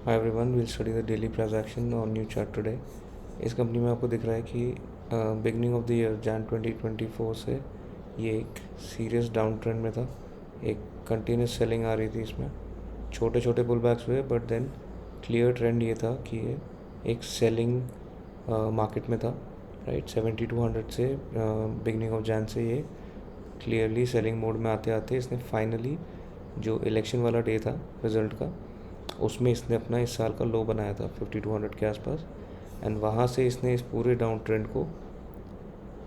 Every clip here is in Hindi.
Hi everyone, will study the daily price action on new chart today. इस कंपनी में आपको दिख रहा है कि beginning of the year Jain 2024 से ये एक सीरियस डाउन ट्रेंड में था। एक कंटिन्यूस सेलिंग आ रही थी, इसमें छोटे छोटे पुल बैक्स हुए, बट देन क्लियर ट्रेंड ये था कि ये एक सेलिंग मार्केट में था। राइट, 7200 से बिगनिंग ऑफ जैन से ये क्लियरली सेलिंग मोड में आते आते इसने फाइनली जो इलेक्शन वाला डे था रिज़ल्ट का, उसमें इसने अपना इस साल का लो बनाया था 5200 के आसपास। एंड वहाँ से इसने इस पूरे डाउन ट्रेंड को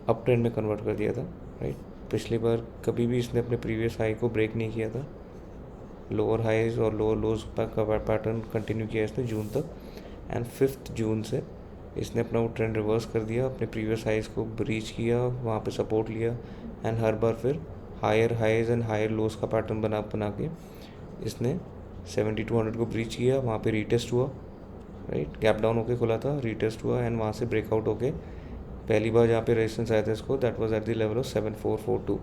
अप ट्रेंड में कन्वर्ट कर दिया था। राइट, पिछली बार कभी भी इसने अपने प्रीवियस हाई को ब्रेक नहीं किया था। लोअर हाईज और लोअर लोज का पैटर्न कंटिन्यू किया इसने जून तक। एंड 5 जून से इसने अपना वो ट्रेंड रिवर्स कर दिया, अपने प्रीवियस हाइज को ब्रीच किया, वहाँ पे सपोर्ट लिया, एंड हर बार फिर higher highs and higher lows का पैटर्न बना के इसने 7200 को ब्रीच किया, वहाँ पे रीटेस्ट हुआ। राइट, गैप डाउन होके खुला था, रीटेस्ट हुआ, एंड वहाँ से ब्रेकआउट होके पहली बार जहाँ पे रेजिस्टेंस आया था इसको, that was at the level of 7442।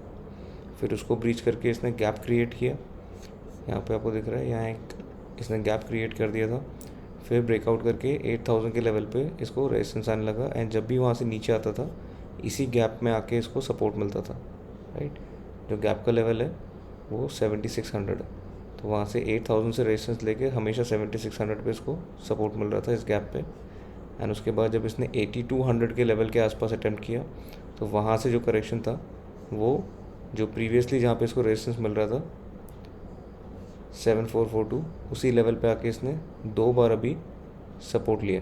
फिर उसको ब्रीच करके इसने गैप क्रिएट किया, यहाँ पे आपको दिख रहा है, यहाँ एक इसने गैप क्रिएट कर दिया था। फिर ब्रेकआउट करके 8000 के लेवल पे इसको रेजिस्टेंस आने लगा, एंड जब भी वहाँ से नीचे आता था इसी गैप में आके इसको सपोर्ट मिलता था। राइट, जो गैप का लेवल है वो 7600 है, तो वहाँ से 8000 से रेजिस्टेंस लेके हमेशा 7600 पे इसको सपोर्ट मिल रहा था इस गैप पे। एंड उसके बाद जब इसने 8200 के लेवल के आसपास अटेम्प्ट किया, तो वहाँ से जो करेक्शन था वो जो प्रीवियसली जहाँ पे इसको रेजिस्टेंस मिल रहा था 7442, उसी लेवल पे आके इसने 2 बार अभी सपोर्ट लिया।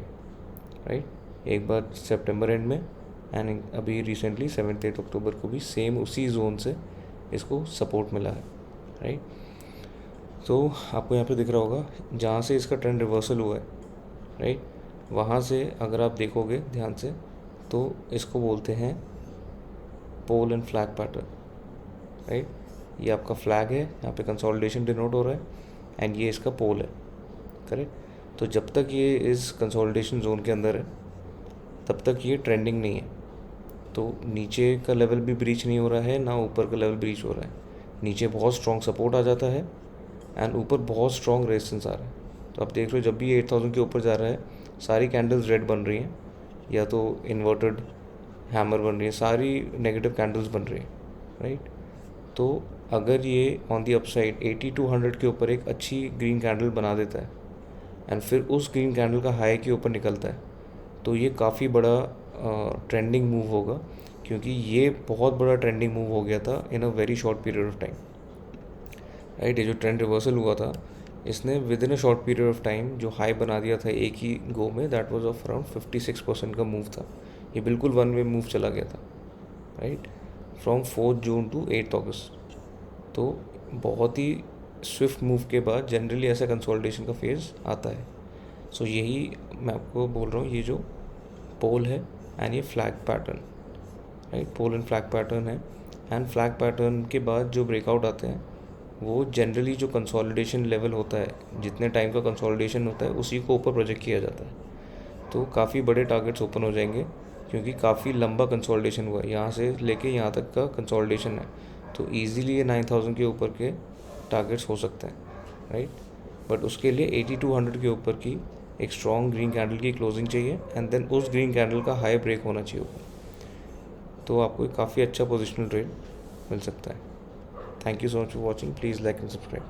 राइट, एक बार सितंबर एंड में, एंड अभी रिसेंटली 7-8 अक्टूबर को भी सेम उसी जोन से इसको सपोर्ट मिला है। राइट, तो आपको यहाँ पे दिख रहा होगा जहाँ से इसका ट्रेंड रिवर्सल हुआ है। राइट, वहाँ से अगर आप देखोगे ध्यान से तो इसको बोलते हैं pole and flag pattern. Right, ये आपका फ्लैग है, यहाँ पे कंसोलिडेशन डिनोट हो रहा है, एंड ये इसका पोल है। करेक्ट, तो जब तक ये इस कंसोलिडेशन जोन के अंदर है तब तक ये ट्रेंडिंग नहीं है। तो नीचे का लेवल भी ब्रीच नहीं हो रहा है, ना ऊपर का लेवल ब्रीच हो रहा है। नीचे बहुत स्ट्रॉन्ग सपोर्ट आ जाता है एंड ऊपर बहुत स्ट्रॉन्ग रेजिस्टेंस आ रहा है। तो आप देख रहे हो जब भी 8000 के ऊपर जा रहा है सारी कैंडल्स रेड बन रही हैं, या तो इन्वर्टेड हैमर बन रही है, सारी नेगेटिव कैंडल्स बन रही हैं। राइट, तो अगर ये ऑन दी अपसाइड 8200 के ऊपर एक अच्छी ग्रीन कैंडल बना देता है एंड फिर उस ग्रीन कैंडल का हाई के ऊपर निकलता है, तो ये काफ़ी बड़ा ट्रेंडिंग मूव होगा, क्योंकि ये बहुत बड़ा ट्रेंडिंग मूव हो गया था in a very short period of time. Right, ये जो ट्रेंड रिवर्सल हुआ था इसने within a short period of time जो हाई बना दिया था एक ही गो में, दैट वाज ऑफ अराउंड 56% का मूव था। ये बिल्कुल वन वे मूव चला गया था। राइट, फ्रॉम 4 जून टू 8 अगस्त। तो बहुत ही स्विफ्ट मूव के बाद जनरली ऐसा कंसोलिडेशन का फेज़ आता है। सो यही मैं आपको बोल रहा हूँ, ये जो पोल है एंड ये flag pattern, right, pole and flag pattern है। एंड फ्लैग पैटर्न के बाद जो ब्रेकआउट आते हैं वो जनरली जो कंसोलिडेशन लेवल होता है, जितने टाइम का कंसोलिडेशन होता है उसी को ऊपर प्रोजेक्ट किया जाता है। तो काफ़ी बड़े टारगेट्स ओपन हो जाएंगे, क्योंकि काफ़ी लंबा कंसोलिडेशन हुआ है, यहाँ से लेके यहाँ तक का कंसोलिडेशन है। तो ईज़िली ये 9000 के ऊपर के टारगेट्स हो सकते हैं। राइट, बट उसके लिए 8200 के ऊपर की एक स्ट्रॉन्ग ग्रीन कैंडल की क्लोजिंग चाहिए, एंड देन उस ग्रीन कैंडल का हाई ब्रेक होना चाहिए ऊपर, तो आपको एक काफ़ी अच्छा पोजिशनल ट्रेड मिल सकता है। Thank you so much for watching. Please like and subscribe.